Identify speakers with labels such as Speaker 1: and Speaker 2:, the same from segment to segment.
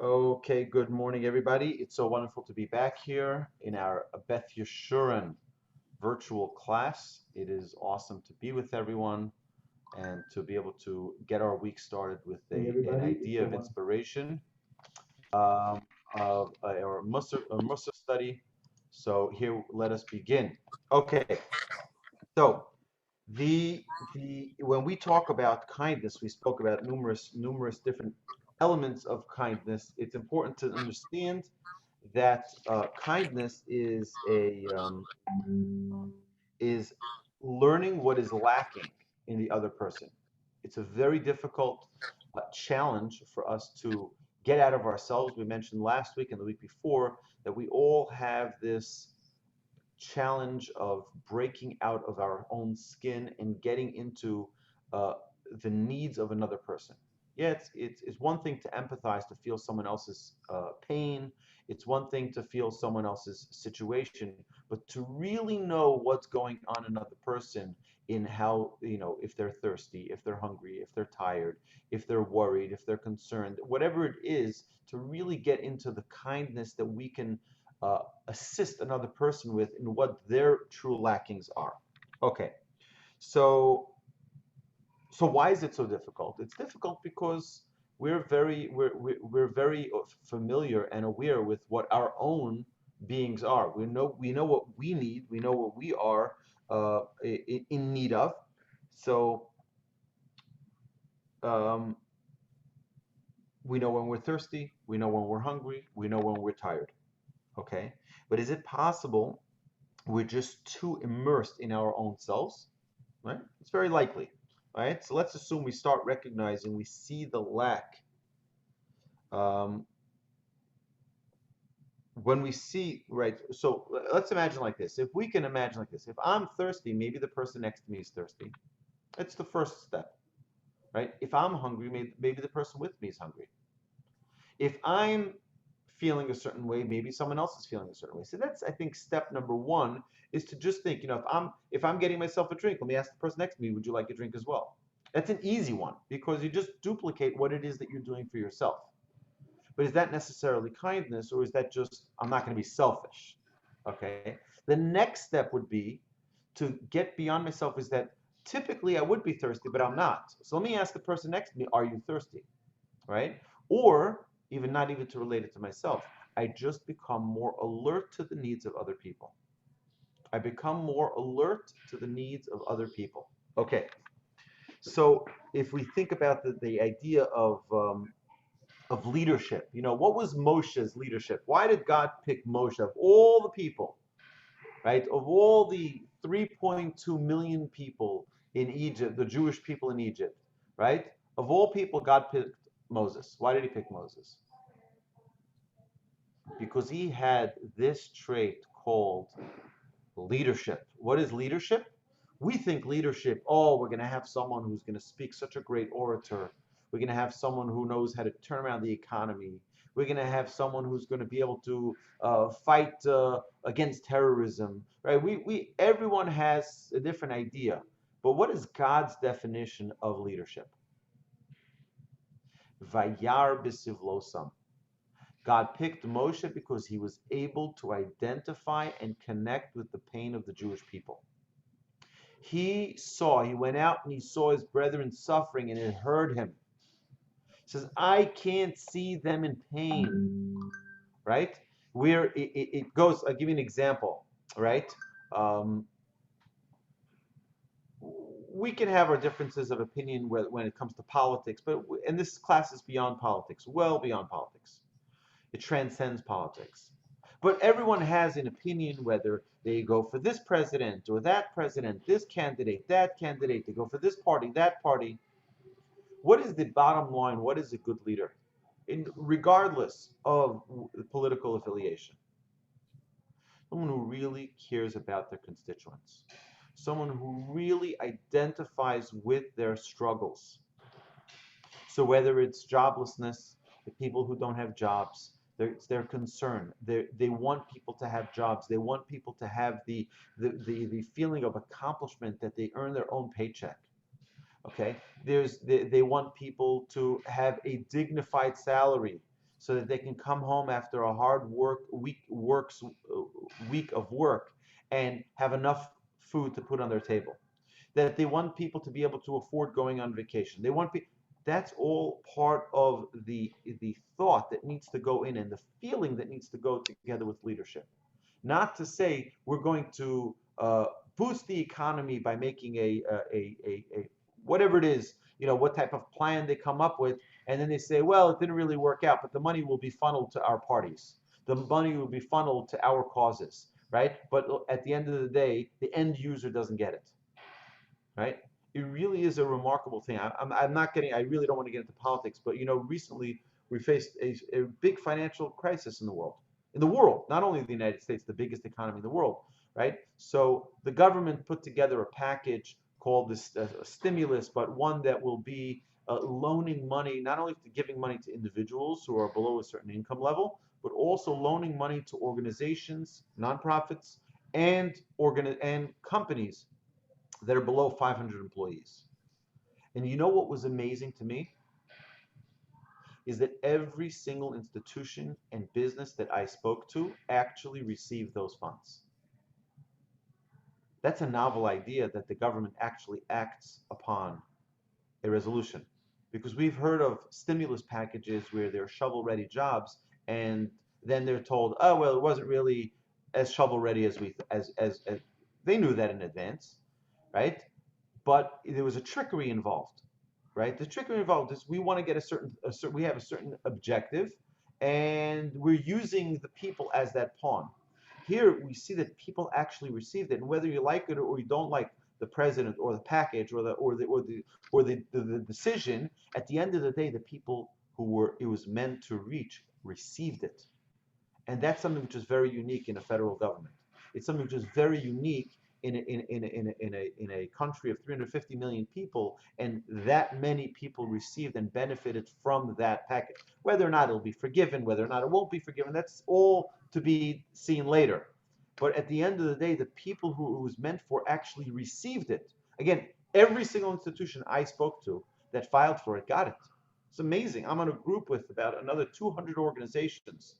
Speaker 1: Okay, good morning, everybody. It's so wonderful to be back here in our Beth Yeshurun virtual class. It is awesome to be with everyone and to be able to get our week started with an idea of inspiration of our Mussar study. So here, let us begin. Okay, so the when we talk about kindness, we spoke about numerous different elements of kindness. It's important to understand that kindness is learning what is lacking in the other person. It's a very difficult challenge for us to get out of ourselves. We mentioned last week and the week before that we all have this challenge of breaking out of our own skin and getting into uh, the needs of another person. Yeah, it's one thing to empathize, to feel someone else's pain. It's one thing to feel someone else's situation, but to really know what's going on in another person, in how, if they're thirsty, if they're hungry, if they're tired, if they're worried, if they're concerned, whatever it is, to really get into the kindness that we can uh, assist another person with in what their true lackings are. Okay, so so why is it so difficult? It's difficult because we're very familiar and aware with what our own beings are. We know what we need. We know what we are in need of. So um, we know when we're thirsty. We know when we're hungry. We know when we're tired. Okay, but is it possible we're just too immersed in our own selves, right? It's very likely, right? So let's assume we start recognizing, we see the lack. Um, when we see, right? So let's imagine like this. If we can imagine like this, if I'm thirsty, maybe the person next to me is thirsty. It's the first step, right? If I'm hungry, maybe the person with me is hungry. If I'm feeling a certain way, maybe someone else is feeling a certain way. So that's, I think, step number one is to just think, if I'm getting myself a drink, let me ask the person next to me, would you like a drink as well? That's an easy one because you just duplicate what it is that you're doing for yourself. But is that necessarily kindness, or is that just, I'm not going to be selfish? Okay. The next step would be to get beyond myself, is that typically I would be thirsty, but I'm not. So let me ask the person next to me, are you thirsty? Right? Or even not even to relate it to myself, I just become more alert to the needs of other people. I become more alert to the needs of other people. Okay, so if we think about the idea of leadership, what was Moshe's leadership? Why did God pick Moshe of all the people, right? Of all the 3.2 million people in Egypt, the Jewish people in Egypt, right? Of all people, God picked Moses. Why did he pick Moses? Because he had this trait called leadership. What is leadership? We think leadership, oh, we're going to have someone who's going to speak such a great orator. We're going to have someone who knows how to turn around the economy. We're going to have someone who's going to be able to fight against terrorism, right? Everyone has a different idea. But what is God's definition of leadership? Vayar b'sivlosam. God picked Moshe because he was able to identify and connect with the pain of the Jewish people. He went out and he saw his brethren suffering, and it hurt him. He says, I can't see them in pain, right? Where it goes, I'll give you an example, right? Um, we can have our differences of opinion when it comes to politics, and this class is beyond politics, well beyond politics. It transcends politics. But everyone has an opinion whether they go for this president or that president, this candidate, that candidate, they go for this party, that party. What is the bottom line? What is a good leader? Regardless of the political affiliation. Someone who really cares about their constituents. Someone who really identifies with their struggles. So whether it's joblessness, the people who don't have jobs, it's their concern. They want people to have jobs. They want people to have the feeling of accomplishment that they earn their own paycheck. Okay, they want people to have a dignified salary so that they can come home after a hard week of work and have enough food to put on their table. That they want people to be able to afford going on vacation. They want that's all part of the thought that needs to go in and the feeling that needs to go together with leadership. Not to say we're going to boost the economy by making a whatever it is, what type of plan they come up with, and then they say, well, it didn't really work out, but the money will be funneled to our parties. The money will be funneled to our causes, right? But at the end of the day, the end user doesn't get it, right? It really is a remarkable thing. I'm not getting, I really don't want to get into politics, but recently we faced a big financial crisis in the world. In the world, not only the United States, the biggest economy in the world, right? So the government put together a package called this stimulus, but one that will be loaning money, not only giving money to individuals who are below a certain income level, but also loaning money to organizations, nonprofits, and companies that are below 500 employees. And you know what was amazing to me? Is that every single institution and business that I spoke to actually received those funds. That's a novel idea, that the government actually acts upon a resolution. Because we've heard of stimulus packages where they're shovel-ready jobs, and then they're told, oh, well, it wasn't really as shovel-ready as they knew that in advance, right? But there was a trickery involved, right? The trickery involved is we want to get we have a certain objective, and we're using the people as that pawn. Here we see that people actually received it, and whether you like it or you don't like the president or the package or the decision, at the end of the day, the people it was meant to reach received it, and that's something which is very unique in a federal government. It's something which is very unique in a country of 350 million people, and that many people received and benefited from that package. Whether or not it'll be forgiven, whether or not it won't be forgiven, that's all to be seen later. But at the end of the day, the people who it was meant for actually received it. Again, every single institution I spoke to that filed for it got it. It's amazing. I'm on a group with about another 200 organizations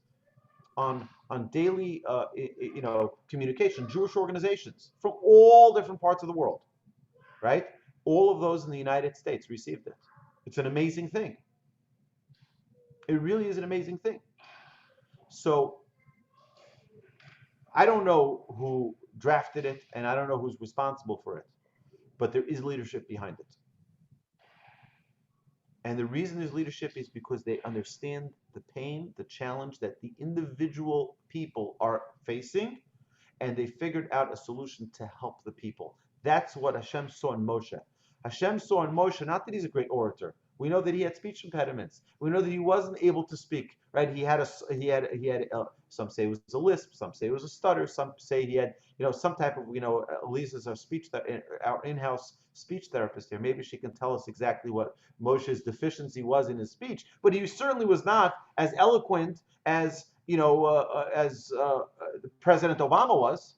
Speaker 1: on daily communication, Jewish organizations from all different parts of the world, right? All of those in the United States received it. It's an amazing thing. It really is an amazing thing. So I don't know who drafted it, and I don't know who's responsible for it, but there is leadership behind it. And the reason there's leadership is because they understand the pain, the challenge that the individual people are facing, and they figured out a solution to help the people. That's what Hashem saw in Moshe. Hashem saw in Moshe, not that he's a great orator. We know that he had speech impediments. We know that he wasn't able to speak, right? Some say it was a lisp, some say it was a stutter, some say he had, some type of, Lisa's our in-house speech therapist here. Maybe she can tell us exactly what Moshe's deficiency was in his speech, but he certainly was not as eloquent as President Obama was,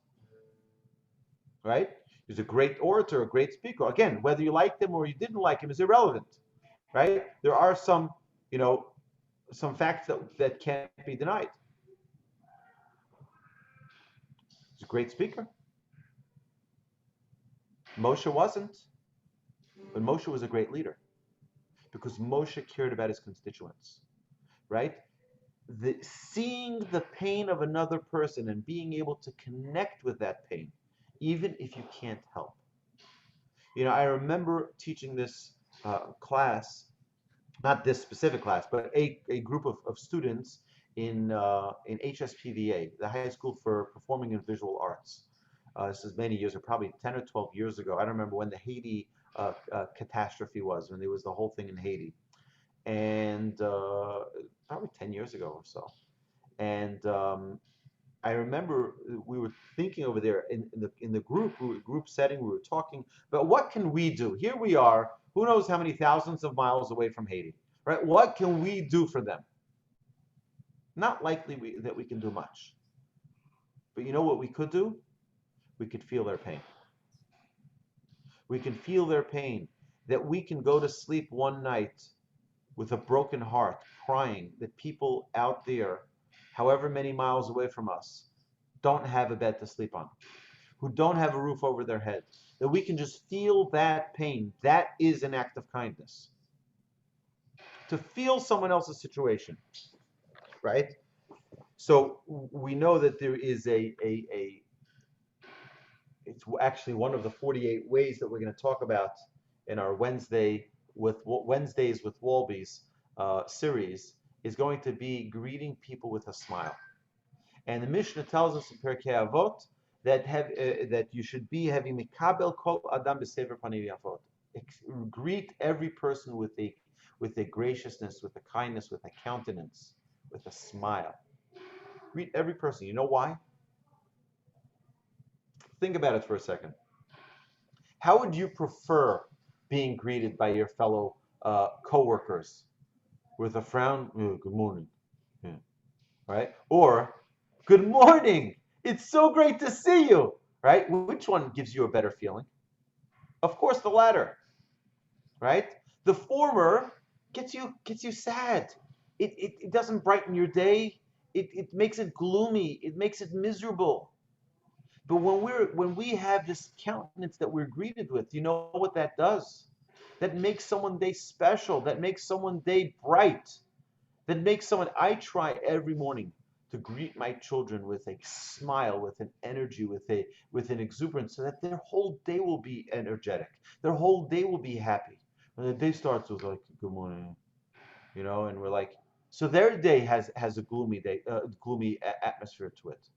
Speaker 1: right? He was a great orator, a great speaker. Again, whether you liked him or you didn't like him is irrelevant, right? There are some facts that can't be denied. He's a great speaker. Moshe wasn't, but Moshe was a great leader because Moshe cared about his constituents, right? Seeing the pain of another person and being able to connect with that pain, even if you can't help. I remember teaching this class, not this specific class, but a group of students in HSPVA, the High School for Performing and Visual Arts. This is many years ago, probably 10 or 12 years ago. I don't remember when the Haiti catastrophe was, when there was the whole thing in Haiti. And probably 10 years ago or so. And I remember we were thinking over there in the group setting, we were talking about what can we do? Here we are, who knows how many thousands of miles away from Haiti, right? What can we do for them? Not likely that we can do much. But you know what we could do? We could feel their pain. We can feel their pain, that we can go to sleep one night with a broken heart, crying that people out there, however many miles away from us, don't have a bed to sleep on, who don't have a roof over their head, that we can just feel that pain. That is an act of kindness. To feel someone else's situation, right? So we know that there is it's actually one of the 48 ways that we're going to talk about in our Wednesdays with Wolbe's series is going to be greeting people with a smile. And the Mishnah tells us in Pirkei Avot that you should be having mikabel kol adam b'sever paniv yafot. Greet every person with a graciousness, with a kindness, with a countenance, with a smile. Greet every person. You know why? Think about it for a second. How would you prefer being greeted by your fellow co-workers? With a frown? Oh, good morning. Yeah. Right? Or, good morning. It's so great to see you. Right? Which one gives you a better feeling? Of course, the latter. Right? The former gets you sad. It doesn't brighten your day. It makes it gloomy. It makes it miserable. But when we have this countenance that we're greeted with, you know what that does? That makes someone's day special. That makes someone's day bright. That makes someone. I try every morning to greet my children with a smile, with an energy, with an exuberance, so that their whole day will be energetic. Their whole day will be happy. When the day starts with like good morning, and we're like, so their day has a gloomy atmosphere to it.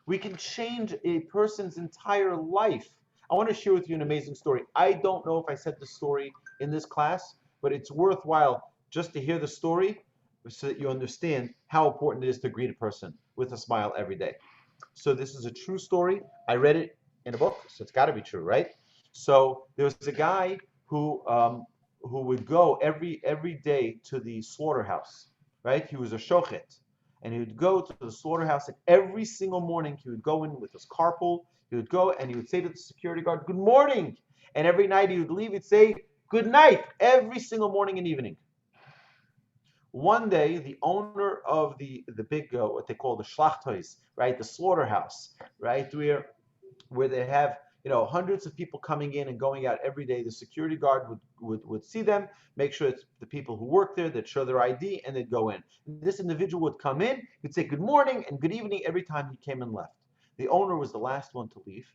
Speaker 1: We can change a person's entire life. I want to share with you an amazing story. I don't know if I said the story in this class, but it's worthwhile just to hear the story so that you understand how important it is to greet a person with a smile every day. So this is a true story. I read it in a book, so it's got to be true, right? So there was a guy who would go every day to the slaughterhouse, right? He was a shochet. And he would go to the slaughterhouse, and every single morning he would go in with his carpool. He would go and he would say to the security guard, "Good morning." And every night he would leave, he'd say, "Good night," every single morning and evening. One day, the owner of the big, what they call the schlachthuis, right, the slaughterhouse, right, where they have hundreds of people coming in and going out every day. The security guard would see them, make sure it's the people who work there, they'd show their ID, and they'd go in. This individual would come in, he'd say good morning and good evening every time he came and left. The owner was the last one to leave,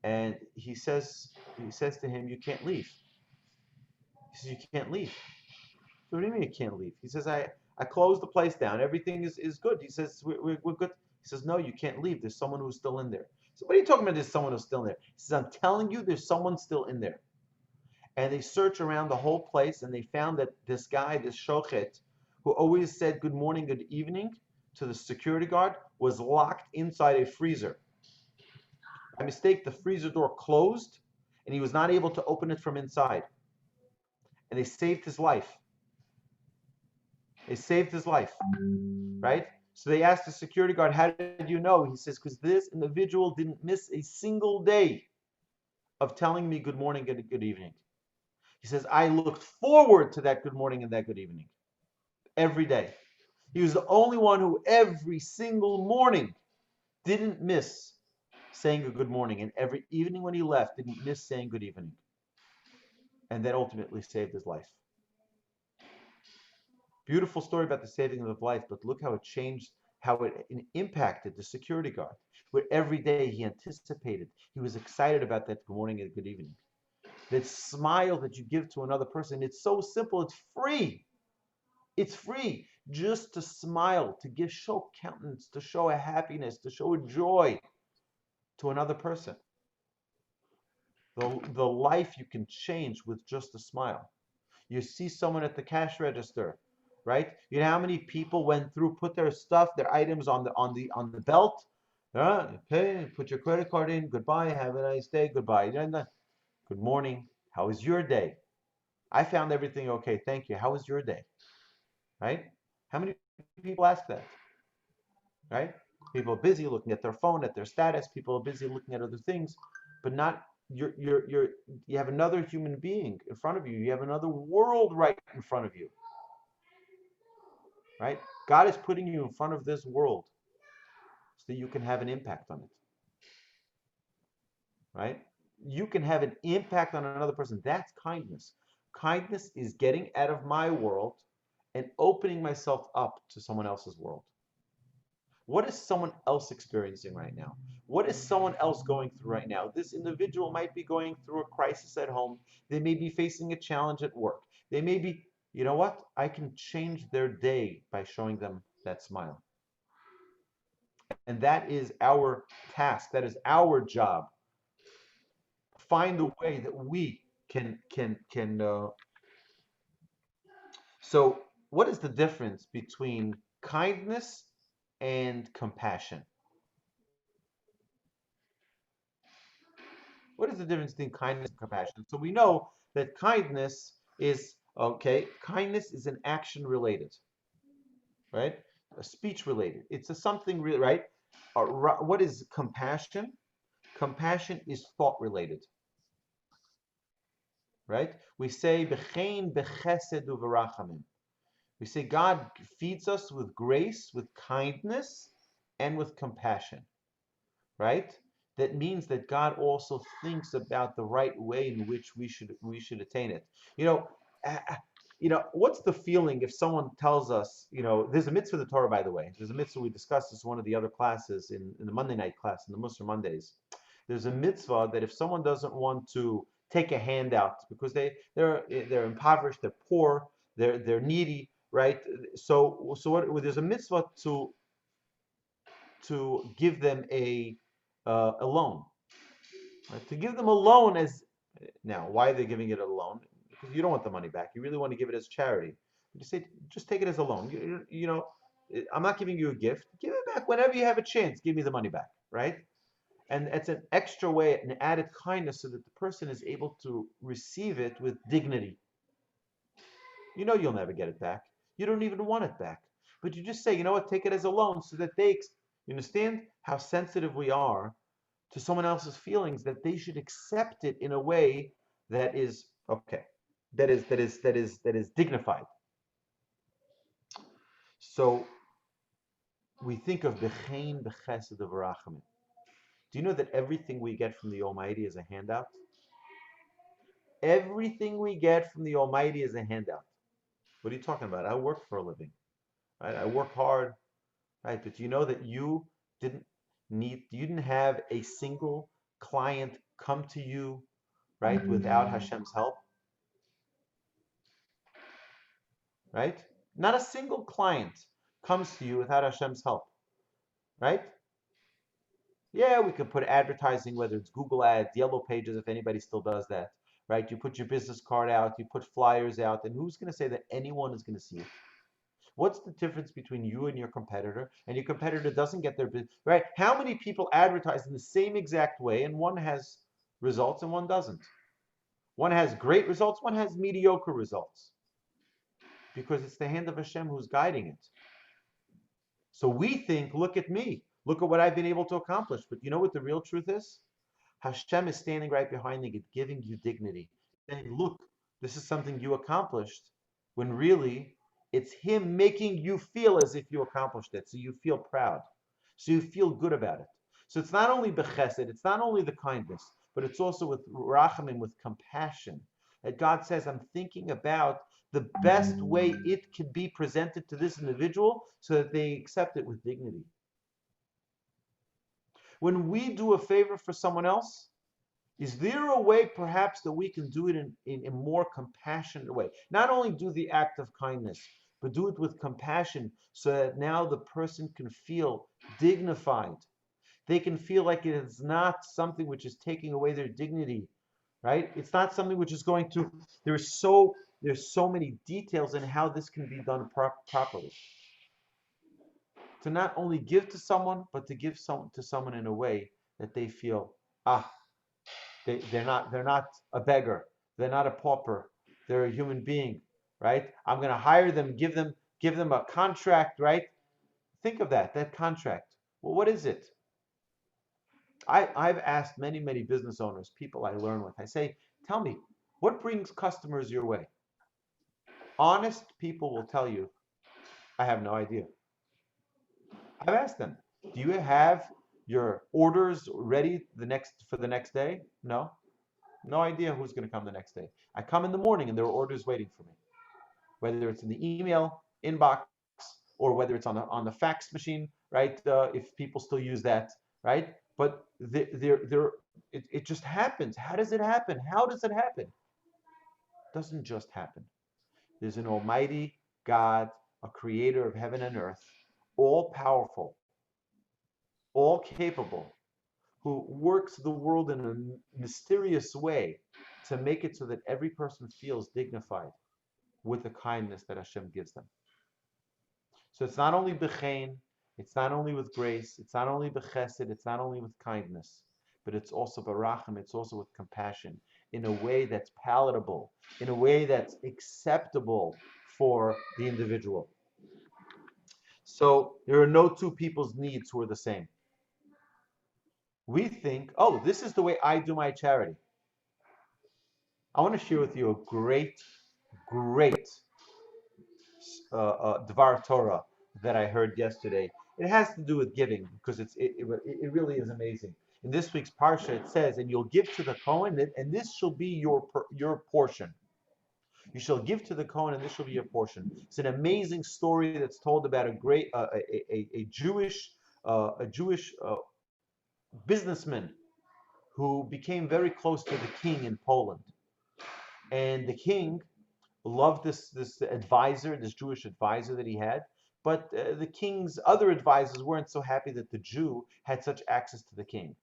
Speaker 1: and he says to him, "You can't leave." He says, "You can't leave." So what do you mean you can't leave? He says, I closed the place down. Everything is good. He says, we're good. He says, "No, you can't leave. There's someone who's still in there." So what are you talking about? There's someone who's still in there. He says, "I'm telling you, there's someone still in there." And they searched around the whole place, and they found that this guy, this shochet, who always said good morning, good evening to the security guard, was locked inside a freezer. By mistake, the freezer door closed, and he was not able to open it from inside. And they saved his life. They saved his life, right? So they asked the security guard, "How did you know?" He says, "Because this individual didn't miss a single day of telling me good morning and good evening." He says, "I looked forward to that good morning and that good evening every day." He was the only one who every single morning didn't miss saying a good morning, and every evening when he left didn't miss saying good evening. And that ultimately saved his life. Beautiful story about the saving of life, but look how it changed, how it impacted the security guard, where every day he anticipated, he was excited about that good morning and good evening. That smile that you give to another person, it's so simple, it's free. It's free just to smile, to show countenance, to show a happiness, to show a joy to another person. The life you can change with just a smile. You see someone at the cash register, right? You know how many people went through, put their stuff, their items on the belt. Okay, put your credit card in. Goodbye. Have a nice day. Goodbye. Good morning. How was your day? I found everything okay. Thank you. How was your day? Right? How many people ask that? Right? People are busy looking at their phone, at their status. People are busy looking at other things, but not you have another human being in front of you. You have another world right in front of you, right? God is putting you in front of this world so that you can have an impact on it, right? You can have an impact on another person. That's kindness. Kindness is getting out of my world and opening myself up to someone else's world. What is someone else experiencing right now? What is someone else going through right now? This individual might be going through a crisis at home. They may be facing a challenge at work. They may be, you know what? I can change their day by showing them that smile. And that is our task. That is our job. Find a way that we can. So, what is the difference between kindness and compassion? What is the difference between kindness and compassion? So we know that kindness is kindness is an action related, right? A speech related. It's a something real, right? What is compassion? Compassion is thought related, right? We say b'chein b'chesed u'v'rachamim. We say God feeds us with grace, with kindness, and with compassion, right? That means that God also thinks about the right way in which we should attain it. You know, what's the feeling if someone tells us, there's a mitzvah of the Torah, by the way. There's a mitzvah we discussed this in one of the other classes in the Monday night class, in the Musar Mondays. There's a mitzvah that if someone doesn't want to take a handout because they're impoverished, they're poor, they're needy, right? So there's a mitzvah to give them a loan, right? To give them a loan as now, why are they giving it a loan? Because you don't want the money back. You really want to give it as charity. You say, just take it as a loan. I'm not giving you a gift. Give it back whenever you have a chance. Give me the money back, right? And it's an extra way, an added kindness, so that the person is able to receive it with dignity. You know you'll never get it back. You don't even want it back. But you just say, you know what, take it as a loan so that you understand how sensitive we are to someone else's feelings, that they should accept it in a way that is okay, that is dignified. So we think of b'chein b'chesed u'v'rachamim. Do you know that everything we get from the Almighty is a handout? Everything we get from the Almighty is a handout. What are you talking about? I work for a living, right? I work hard, right? But you know that you didn't have a single client come to you, right, without Hashem's help, right? Not a single client comes to you without Hashem's help, right? Yeah, we could put advertising, whether it's Google ads, Yellow Pages, if anybody still does that, right? You put your business card out, you put flyers out, and who's going to say that anyone is going to see it? What's the difference between you and your competitor, and your competitor doesn't get their business, right? How many people advertise in the same exact way, and one has results and one doesn't? One has great results, one has mediocre results, because it's the hand of Hashem who's guiding it. So we think, look at me, look at what I've been able to accomplish. But you know what the real truth is? Hashem is standing right behind you, giving you dignity, saying, look, this is something you accomplished, when really it's Him making you feel as if you accomplished it, so you feel proud, so you feel good about it. So it's not only bechesed, it's not only the kindness, but it's also with rachamim, with compassion, that God says, I'm thinking about the best way it can be presented to this individual so that they accept it with dignity. When we do a favor for someone else, is there a way perhaps that we can do it in a more compassionate way? Not only do the act of kindness, but do it with compassion so that now the person can feel dignified. They can feel like it is not something which is taking away their dignity, right? It's not something which is going to, there's so many details in how this can be done properly. To not only give to someone, but to give to someone in a way that they feel, they're not a beggar, they're not a pauper, they're a human being, right? I'm going to hire them, give them a contract, right? Think of that contract. Well, what is it? I've asked many, many business owners, people I learn with, I say, tell me, what brings customers your way? Honest people will tell you, I have no idea. I've asked them, do you have your orders ready for the next day? No. No idea who's going to come the next day. I come in the morning and there are orders waiting for me, whether it's in the email inbox or whether it's on the fax machine, right? If people still use that, right? But it just happens. How does it happen? How does it happen? It doesn't just happen. There's an almighty God, a creator of heaven and earth, all powerful, all capable, who works the world in a mysterious way to make it so that every person feels dignified with the kindness that Hashem gives them. So it's not only b'chein, it's not only with grace, it's not only b'chesed, it's not only with kindness, but it's also barachim, it's also with compassion, in a way that's palatable, in a way that's acceptable for the individual. So there are no two people's needs who are the same. We think, oh, this is the way I do my charity. I want to share with you a great Dvar Torah that I heard yesterday. It has to do with giving because it really is amazing. In this week's parsha, it says, "And you'll give to the Kohen, and this shall be your portion. You shall give to the Kohen, and this shall be your portion." It's an amazing story that's told about a Jewish businessman who became very close to the king in Poland, and the king loved this advisor, this Jewish advisor that he had, but the king's other advisors weren't so happy that the Jew had such access to the king.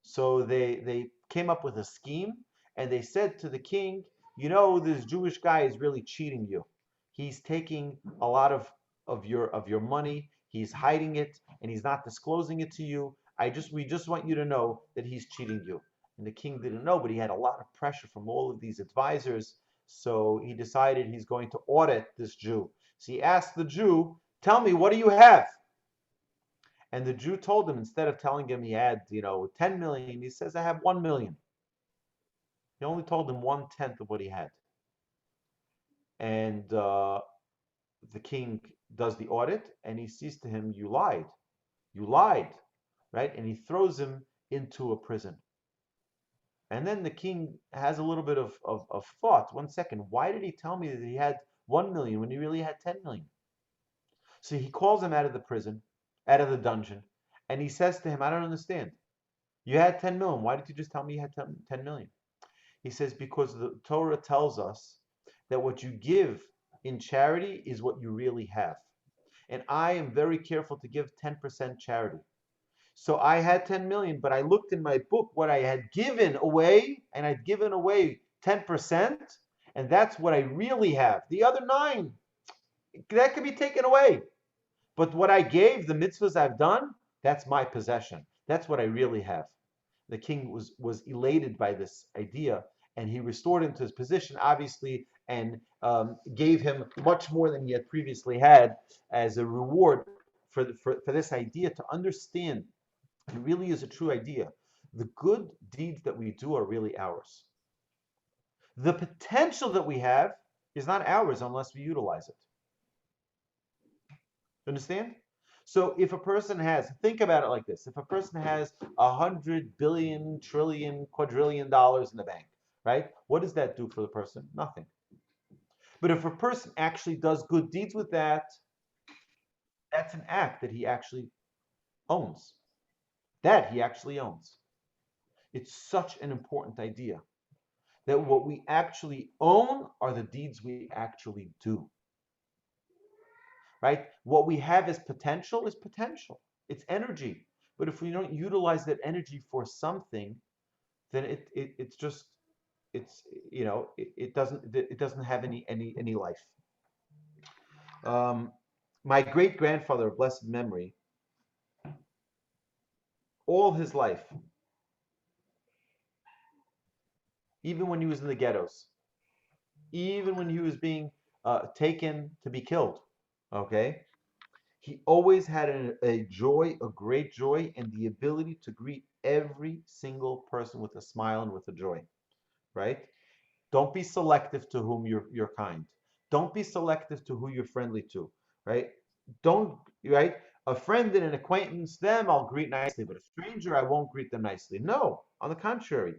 Speaker 1: So they came up with a scheme, and they said to the king, you know, this Jewish guy is really cheating you. He's taking a lot of your money, he's hiding it, and he's not disclosing it to you. We just want you to know that he's cheating you. And the king didn't know, but he had a lot of pressure from all of these advisors. So he decided he's going to audit this Jew. So he asked the Jew, tell me, what do you have? And the Jew told him, instead of telling him he had, 10 million, he says, I have 1 million. He only told him 1/10 of what he had. And the king does the audit, and he says to him, you lied, right? And he throws him into a prison. And then the king has a little bit of thought. 1 second, why did he tell me that he had 1 million when he really had 10 million? So he calls him out of the prison, out of the dungeon, and he says to him, I don't understand. You had 10 million. Why did you just tell me you had 10 million? He says, because the Torah tells us that what you give in charity is what you really have. And I am very careful to give 10% charity. So I had 10 million, but I looked in my book what I had given away, and I'd given away 10%, and that's what I really have. The other 9, that could be taken away. But what I gave, the mitzvahs I've done, that's my possession. That's what I really have. The king was elated by this idea, and he restored him to his position, obviously, and gave him much more than he had previously had as a reward for this idea to understand. It really is a true idea. The good deeds that we do are really ours. The potential that we have is not ours unless we utilize it. Understand? So if a person has, think about it like this: if a person has 100 billion, trillion, quadrillion dollars in the bank, right? What does that do for the person? Nothing. But if a person actually does good deeds with that, that's an act that he actually owns. That he actually owns. It's such an important idea that what we actually own are the deeds we actually do. Right? What we have as potential is potential. It's energy. But if we don't utilize that energy for something, then it doesn't have any life. My great grandfather of blessed memory, all his life, even when he was in the ghettos, even when he was being taken to be killed, he always had a joy, a great joy, and the ability to greet every single person with a smile and with a joy, right? Don't be selective to whom you're kind. Don't be selective to who you're friendly to, right? Don't, right? A friend and an acquaintance, them I'll greet nicely, but a stranger I won't greet them nicely. No, on the contrary,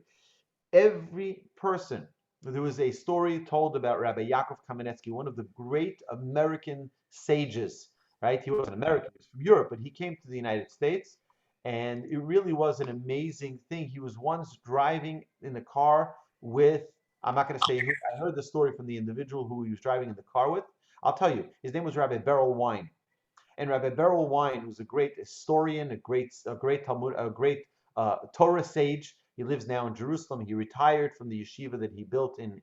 Speaker 1: every person. There was a story told about Rabbi Yaakov Kamenetsky, one of the great American sages, right? He wasn't American, he was from Europe, but he came to the United States, and it really was an amazing thing. He was once driving in the car with, I'm not going to say who, I heard the story from the individual who he was driving in the car with. I'll tell you, his name was Rabbi Beryl Wine. And Rabbi Beryl Wine, who's a great historian, a great Talmud, a great Torah sage. He lives now in Jerusalem. He retired from the yeshiva that he built in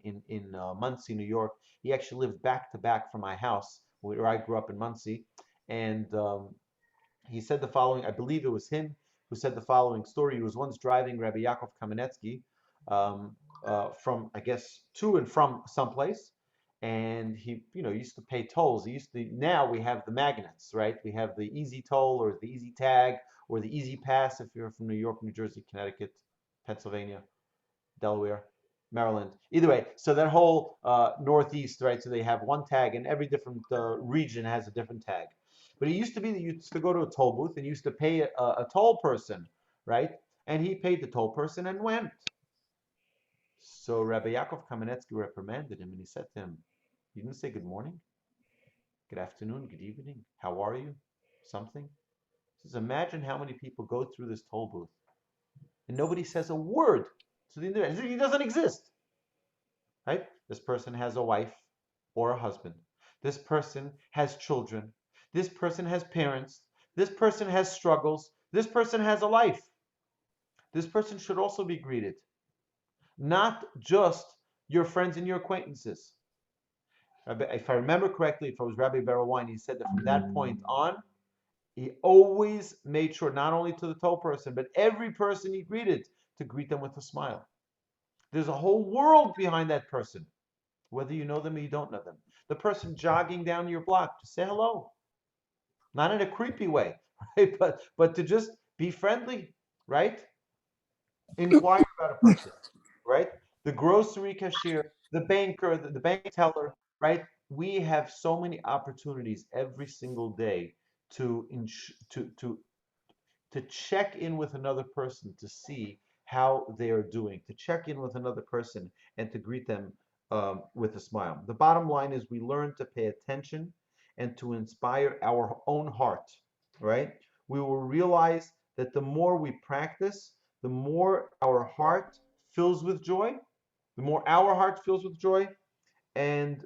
Speaker 1: Monsey, New York. He actually lived back to back from my house where I grew up in Monsey. And he said the following. I believe it was him who said the following story. He was once driving Rabbi Yaakov Kamenetsky from, I guess, to and from someplace, and he, used to pay tolls. He used to. Now we have the magnets, right? We have the Easy Toll or the Easy Tag or the Easy Pass if you're from New York, New Jersey, Connecticut, Pennsylvania, Delaware, Maryland. Either way, so that whole Northeast, right? So they have one tag, and every different region has a different tag. But it used to be that you used to go to a toll booth and you used to pay a toll person, right? And he paid the toll person and went. So Rabbi Yaakov Kamenetsky reprimanded him, and he said to him, "You didn't say good morning, good afternoon, good evening, how are you, something?" He says, "Imagine how many people go through this toll booth, and nobody says a word to the individual. He doesn't exist, right? This person has a wife or a husband. This person has children. This person has parents. This person has struggles. This person has a life. This person should also be greeted, not just your friends and your acquaintances." If I remember correctly, if it was Rabbi Beryl Wine, he said that from that point on, he always made sure, not only to the toll person, but every person he greeted, to greet them with a smile. There's a whole world behind that person, whether you know them or you don't know them. The person jogging down your block, just say hello. Not in a creepy way, right? But to just be friendly, right? Inquire about a person, right? The grocery cashier, the banker, the bank teller, right? We have so many opportunities every single day to to check in with another person to see how they are doing, to check in with another person and to greet them with a smile. The bottom line is we learn to pay attention and to inspire our own heart, right? We will realize that the more we practice, the more our heart fills with joy, the more our heart fills with joy, and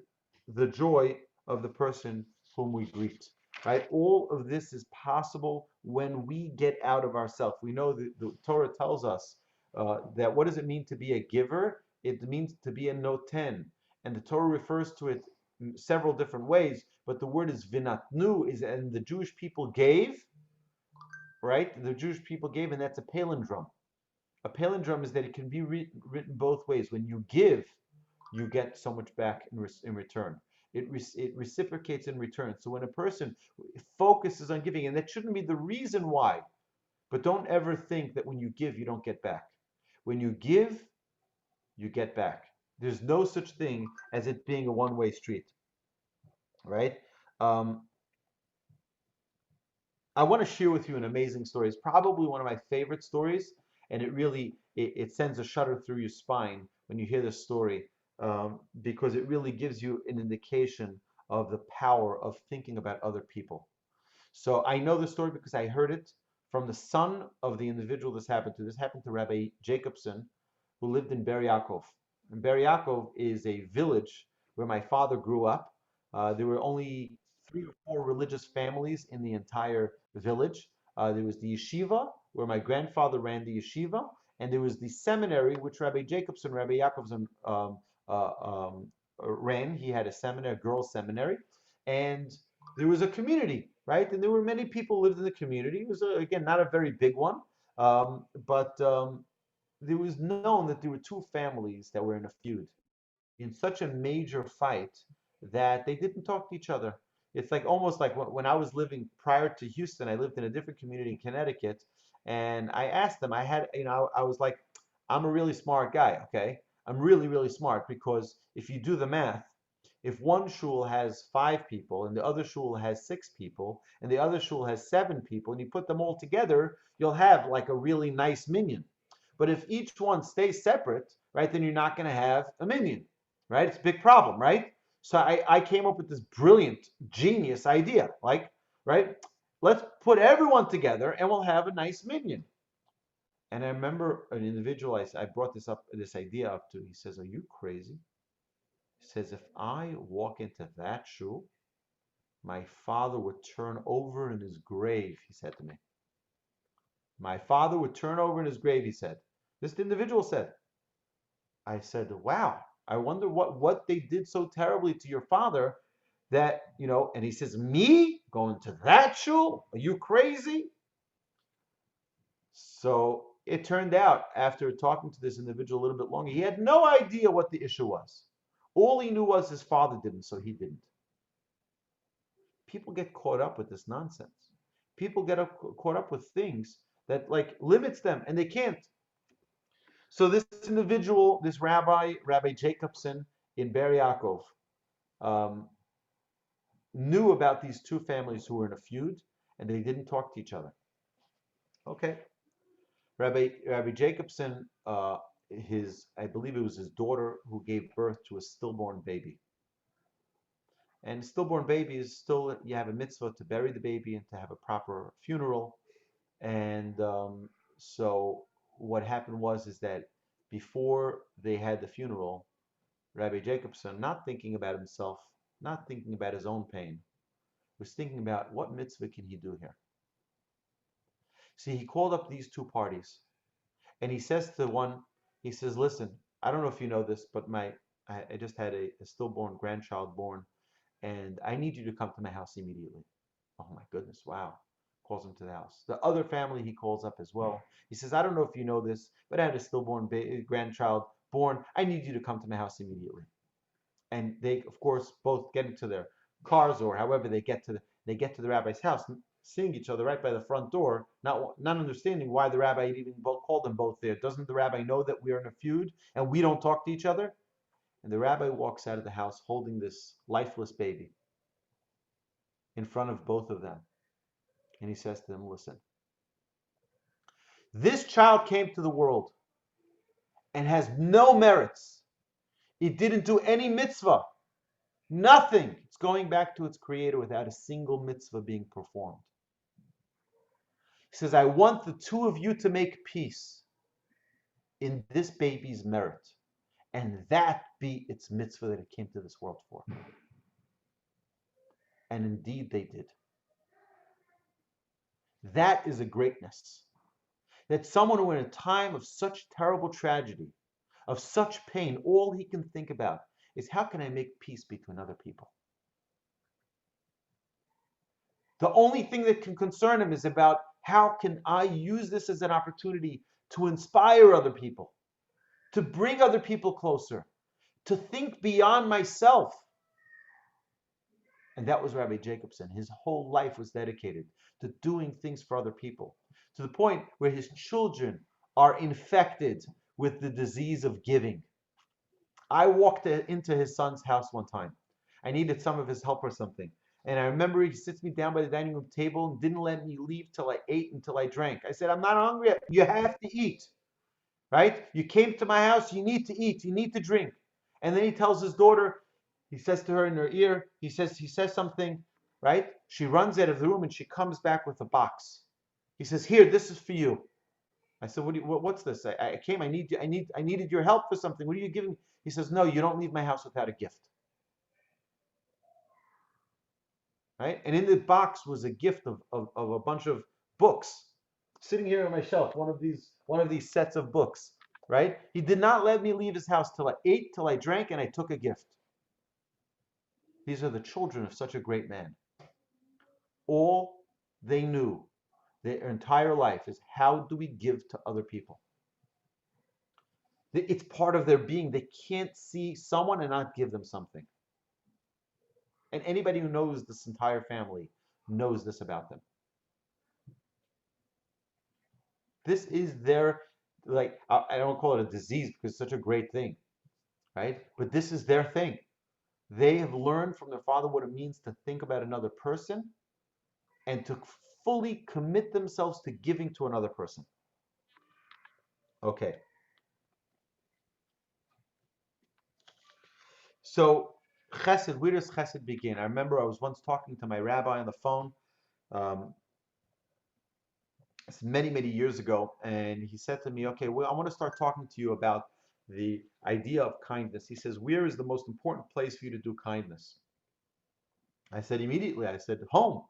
Speaker 1: the joy of the person whom we greet. Right? All of this is possible when we get out of ourselves. We know that the Torah tells us that what does it mean to be a giver? It means to be a noten. And the Torah refers to it in several different ways, but the word is vinatnu, and the Jewish people gave, right? The Jewish people gave, and that's a palindrome. A palindrome is that it can be written both ways. When you give, you get so much back in return. It reciprocates in return. So when a person focuses on giving, and that shouldn't be the reason why, but don't ever think that when you give, you don't get back. When you give, you get back. There's no such thing as it being a one-way street, right? Um, I want to share with you an amazing story. It's probably one of my favorite stories, and it sends a shudder through your spine when you hear this story, because it really gives you an indication of the power of thinking about other people. So I know the story because I heard it from the son of the individual this happened to. This happened to Rabbi Jacobson, who lived in Ber Yaakov. And Ber Yaakov is a village where my father grew up. There were only 3 or 4 religious families in the entire village. There was the yeshiva, where my grandfather ran the yeshiva, and there was the seminary, which Rabbi Jacobson, Rabbi Jacobson ran. He had a seminary, a girls' seminary, and there was a community, right? And there were many people who lived in the community. It was, again, not a very big one, but there was known that there were 2 families that were in a feud, in such a major fight that they didn't talk to each other. It's like almost like when I was living prior to Houston, I lived in a different community in Connecticut, And I asked them, I was like, I'm a really smart guy, okay? I'm really, really smart because if you do the math, if one shul has 5 people and the other shul has 6 people and the other shul has 7 people and you put them all together, you'll have like a really nice minyan. But if each one stays separate, right, then you're not going to have a minyan, right? It's a big problem, right? So I came up with this brilliant, genius idea, like, right? Let's put everyone together and we'll have a nice minyan. And I remember an individual I brought this idea up to. He says, "Are you crazy?" He says, "If I walk into that shul, my father would turn over in his grave," he said to me. My father would turn over in his grave, he said. This individual said. I said, "Wow, I wonder what they did so terribly to your father that, and he says, "Me going to that shul? Are you crazy?" So it turned out, after talking to this individual a little bit longer, he had no idea what the issue was. All he knew was his father didn't, so he didn't. People get caught up with this nonsense. People get caught up with things that like limits them, and they can't. So this individual, this Rabbi Jacobson in Ber Yaakov, um, knew about these 2 families who were in a feud, and they didn't talk to each other. Okay. Rabbi Jacobson, I believe it was his daughter who gave birth to a stillborn baby. And stillborn baby is still, you have a mitzvah to bury the baby and to have a proper funeral. And so what happened is that before they had the funeral, Rabbi Jacobson, not thinking about himself, not thinking about his own pain, was thinking about what mitzvah can he do here. See, he called up these 2 parties. And he says to one, he says, "Listen, I don't know if you know this, but I just had a stillborn grandchild born, and I need you to come to my house immediately." Oh my goodness, wow. Calls him to the house. The other family he calls up as well. He says, "I don't know if you know this, but I had a stillborn grandchild born. I need you to come to my house immediately." And they, of course, both get into their cars or however they get to the rabbi's house, seeing each other right by the front door, not understanding why the rabbi even called them both there. Doesn't the rabbi know that we're in a feud and we don't talk to each other? And the rabbi walks out of the house holding this lifeless baby in front of both of them. And he says to them, "Listen, this child came to the world and has no merits. It didn't do any mitzvah. Nothing. It's going back to its creator without a single mitzvah being performed." He says, "I want the 2 of you to make peace in this baby's merit, and that be its mitzvah that it came to this world for." And indeed they did. That is a greatness. That someone who in a time of such terrible tragedy, of such pain, all he can think about is how can I make peace between other people? The only thing that can concern him is about how can I use this as an opportunity to inspire other people, to bring other people closer, to think beyond myself. And that was Rabbi Jacobson. His whole life was dedicated to doing things for other people, to the point where his children are infected with the disease of giving. I walked into his son's house one time. I needed some of his help or something. And I remember he sits me down by the dining room table and didn't let me leave till I ate and till I drank. I said, "I'm not hungry yet. You have to eat, right? You came to my house. You need to eat. You need to drink." And then he tells his daughter, he says to her in her ear, he says something, right? She runs out of the room and she comes back with a box. He says, "Here, this is for you." I said, "What's this? I came. I needed your help for something. What are you giving me?" He says, "No, you don't leave my house without a gift." Right? And in the box was a gift of a bunch of books sitting here on my shelf, one of these sets of books, right? He did not let me leave his house till I ate, till I drank, and I took a gift. These are the children of such a great man. All they knew their entire life is how do we give to other people? It's part of their being. They can't see someone and not give them something. And anybody who knows this entire family knows this about them. This is their, like, I don't call it a disease because it's such a great thing, right? But this is their thing. They have learned from their father what it means to think about another person and to fully commit themselves to giving to another person. Okay. So chesed, where does chesed begin? I remember I was once talking to my rabbi on the phone. Um, it's many, many years ago, and he said to me, okay, well, I want to start talking to you about the idea of kindness. He says, where is the most important place for you to do kindness? I said immediately, I said, home.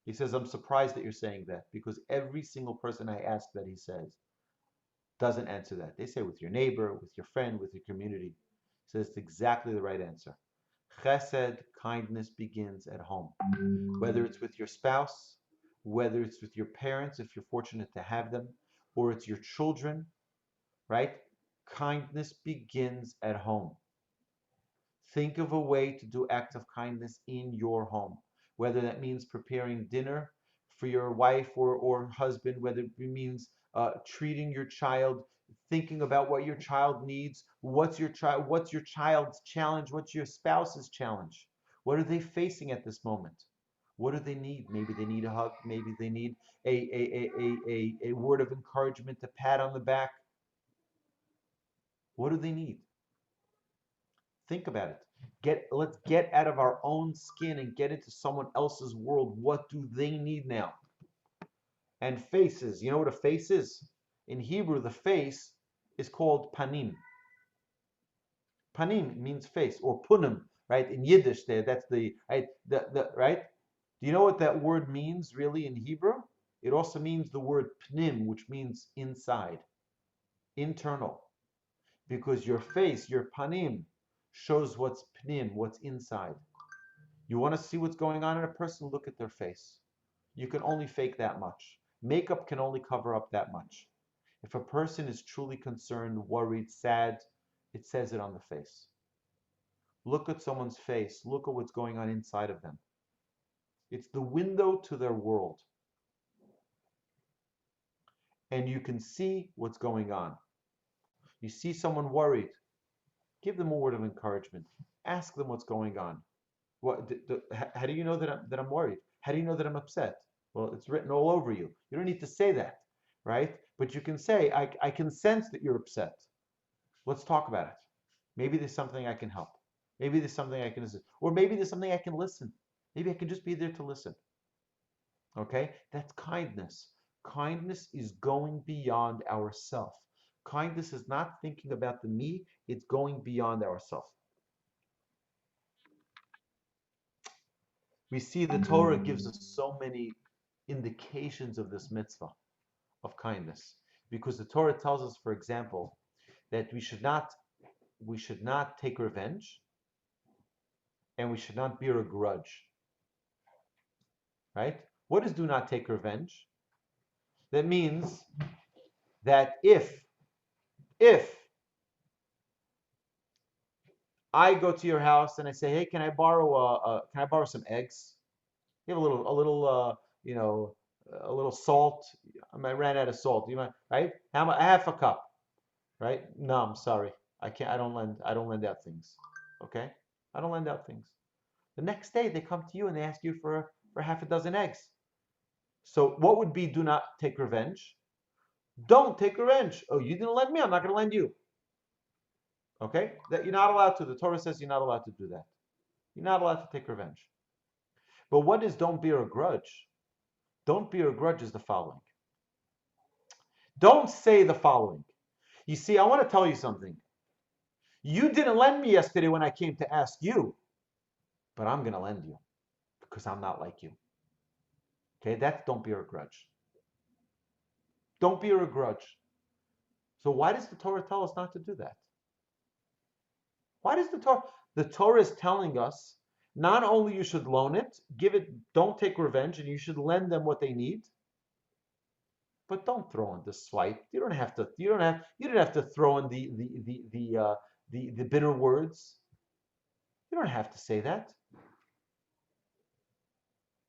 Speaker 1: He says, I'm surprised that you're saying that because every single person I ask that, he says, doesn't answer that. They say with your neighbor, with your friend, with your community. He says it's exactly the right answer. Chesed, kindness, begins at home. Whether it's with your spouse, whether it's with your parents, if you're fortunate to have them, or it's your children, right? Kindness begins at home. Think of a way to do acts of kindness in your home, whether that means preparing dinner for your wife or husband, whether it means treating your child, thinking about what your child needs, what's your child's challenge, what's your spouse's challenge, what are they facing at this moment, what do they need? Maybe they need a hug, maybe they need a word of encouragement, a pat on the back. What do they need? Think about it. Let's get out of our own skin and get into someone else's world. What do they need now? And faces, you know what a face is? In Hebrew, the face is called panim. Panim means face, or punim, right? In Yiddish, that's the right. Right. Do you know what that word means really in Hebrew? It also means the word pnim, which means inside, internal. Because your face, your panim, shows what's pnim, what's inside. You want to see what's going on in a person? Look at their face. You can only fake that much. Makeup can only cover up that much. If a person is truly concerned, worried, sad, it says it on the face. Look at someone's face. Look at what's going on inside of them. It's the window to their world. And you can see what's going on. You see someone worried, give them a word of encouragement. Ask them what's going on. How do you know that I'm worried? How do you know that I'm upset? Well, it's written all over you. You don't need to say that, right? But you can say, I can sense that you're upset. Let's talk about it. Maybe there's something I can help. Maybe there's something I can assist. Or maybe there's something I can listen. Maybe I can just be there to listen. Okay? That's kindness. Kindness is going beyond ourself. Kindness is not thinking about the me, it's going beyond ourself. We see the Torah gives us so many indications of this mitzvah of kindness, because the Torah tells us, for example, that we should not take revenge, and we should not bear a grudge. Right? What does do not take revenge? That means that if I go to your house and I say, hey, can I borrow some eggs? You have a little salt. I ran out of salt. You mind, right? Half a cup, right? No, I'm sorry. I can't. I don't lend out things. Okay? I don't lend out things. The next day they come to you and they ask you for half a dozen eggs. So what would be do not take revenge? Don't take revenge. Oh, you didn't lend me, I'm not going to lend you. Okay? That you're not allowed to. The Torah says you're not allowed to do that. You're not allowed to take revenge. But what is don't bear a grudge? Don't bear a grudge is the following. Don't say the following. You see, I want to tell you something. You didn't lend me yesterday when I came to ask you, but I'm going to lend you because I'm not like you. Okay? That's don't bear a grudge. Don't bear a grudge. So why does the Torah tell us not to do that? Why does the Torah? The Torah is telling us not only you should loan it, give it, don't take revenge, and you should lend them what they need, but don't throw in the swipe. You don't have to. You don't have to throw in the bitter words. You don't have to say that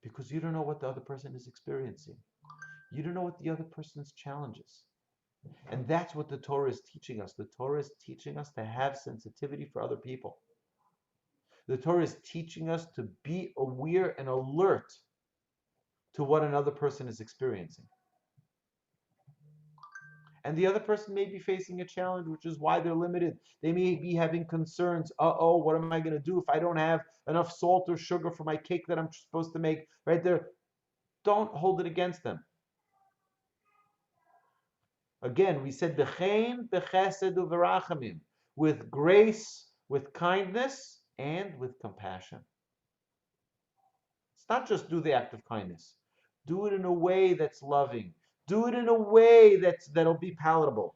Speaker 1: because you don't know what the other person is experiencing. You don't know what the other person's challenge is. And that's what the Torah is teaching us. The Torah is teaching us to have sensitivity for other people. The Torah is teaching us to be aware and alert to what another person is experiencing. And the other person may be facing a challenge, which is why they're limited. They may be having concerns. What am I going to do if I don't have enough salt or sugar for my cake that I'm supposed to make? Right there. Don't hold it against them. Again, we said b'chein, b'chesed, u'v'rachamim, with grace, with kindness, and with compassion. It's not just do the act of kindness. Do it in a way that's loving. Do it in a way that'll be palatable,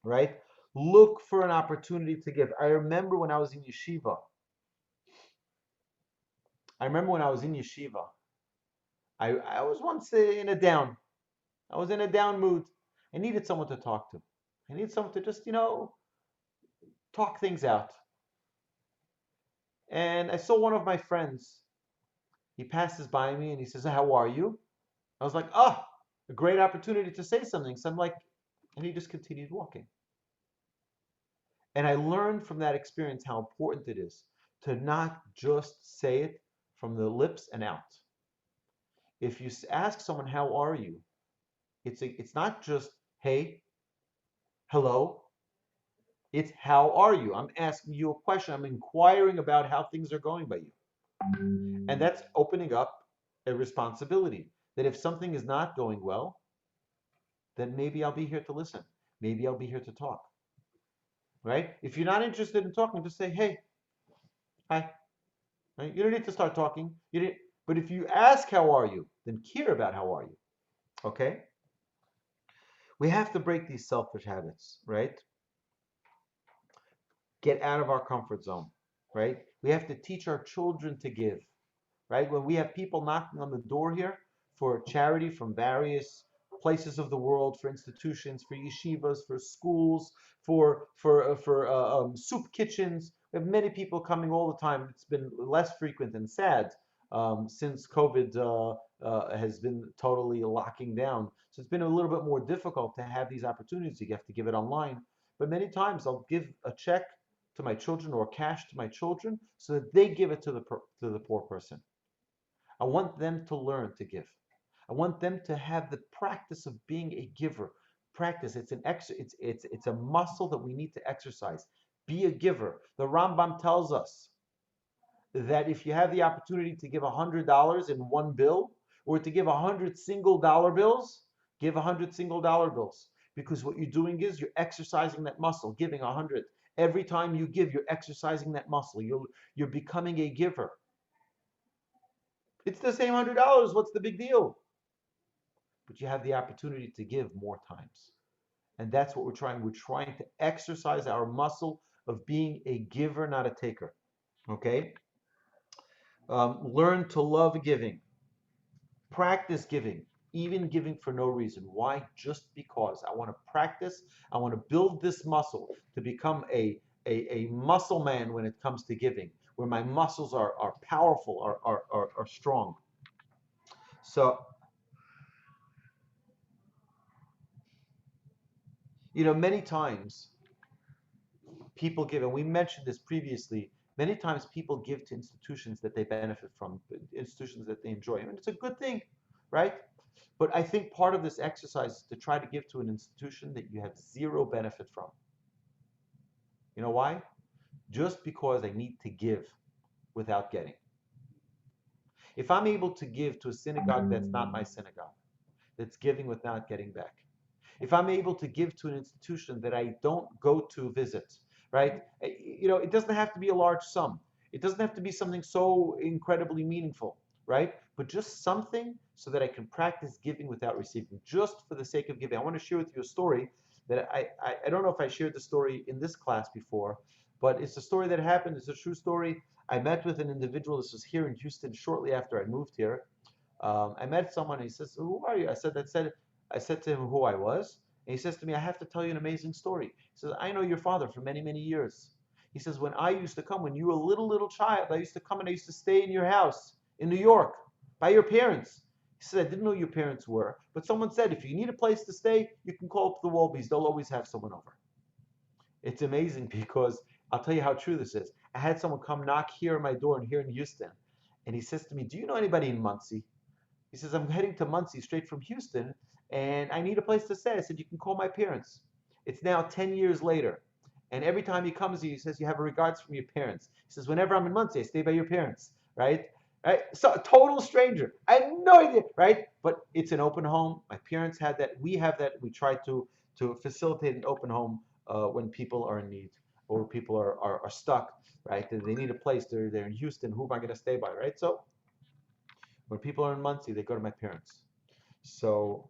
Speaker 1: right? Look for an opportunity to give. I remember when I was in yeshiva. I was once in a down. I was in a down mood. I needed someone to talk to. I needed someone to just, talk things out. And I saw one of my friends. He passes by me and he says, "How are you?" I was like, a great opportunity to say something. So I'm like, and he just continued walking. And I learned from that experience how important it is to not just say it from the lips and out. If you ask someone, "How are you?" It's not just, "Hey, hello." It's, "How are you?" I'm asking you a question. I'm inquiring about how things are going by you. And that's opening up a responsibility that if something is not going well, then maybe I'll be here to listen. Maybe I'll be here to talk. Right? If you're not interested in talking, just say, "Hey, hi." Right? You don't need to start talking. But if you ask, "How are you?" then care about how are you. Okay? We have to break these selfish habits, right? Get out of our comfort zone, right? We have to teach our children to give, right? When we have people knocking on the door here for charity from various places of the world, for institutions, for yeshivas, for schools, for soup kitchens. We have many people coming all the time. It's been less frequent and sad since COVID has been totally locking down. So it's been a little bit more difficult to have these opportunities. You have to give it online. But many times I'll give a check to my children or cash to my children so that they give it to the poor person. I want them to learn to give. I want them to have the practice of being a giver. Practice. It's a muscle that we need to exercise. Be a giver. The Rambam tells us that if you have the opportunity to give $100 in one bill, or to give 100 single dollar bills, give 100 single dollar bills. Because what you're doing is you're exercising that muscle, giving 100. Every time you give, you're exercising that muscle. You're becoming a giver. It's the same $100. What's the big deal? But you have the opportunity to give more times. And that's what we're trying. We're trying to exercise our muscle of being a giver, not a taker. Okay? Learn to love giving. Practice giving. Even giving for no reason. Why? Just because. I want to practice. I want to build this muscle to become a muscle man when it comes to giving, where my muscles are powerful, are strong. So, many times people give, and we mentioned this previously, many times people give to institutions that they benefit from, institutions that they enjoy. I mean, it's a good thing, right? But I think part of this exercise is to try to give to an institution that you have zero benefit from. You know why? Just because I need to give without getting. If I'm able to give to a synagogue that's not my synagogue, that's giving without getting back. If I'm able to give to an institution that I don't go to visit, right? It doesn't have to be a large sum. It doesn't have to be something so incredibly meaningful, right? But just something so that I can practice giving without receiving, just for the sake of giving. I want to share with you a story that I don't know if I shared the story in this class before, but it's a story that happened. It's a true story. I met with an individual. This was here in Houston shortly after I moved here. I met someone. And he says, "Who are you?" I said to him who I was. And he says to me, "I have to tell you an amazing story." He says, "I know your father for many, many years." He says, when you were a little child, I used to come and I used to stay in your house in New York by your parents. He He says, I didn't know who your parents were, but someone said if you need a place to stay, you can call up the Wolbes. They'll always have someone over. It's amazing because I'll tell you how true this is. I had someone come knock here at my door and here in Houston, and he says to me, do you know anybody in Muncie? He says, I'm heading to Muncie straight from Houston, and I need a place to stay. I said, you can call my parents. It's now 10 years later. And every time he comes here, he says, you have a regards from your parents. He says, whenever I'm in Muncie, I stay by your parents, right? Right? So a total stranger. I had no idea, right? But it's an open home. My parents had that. We have that. We try to facilitate an open home when people are in need or people are stuck, right? They need a place. They're in Houston. Who am I going to stay by, right? So when people are in Muncie, they go to my parents. So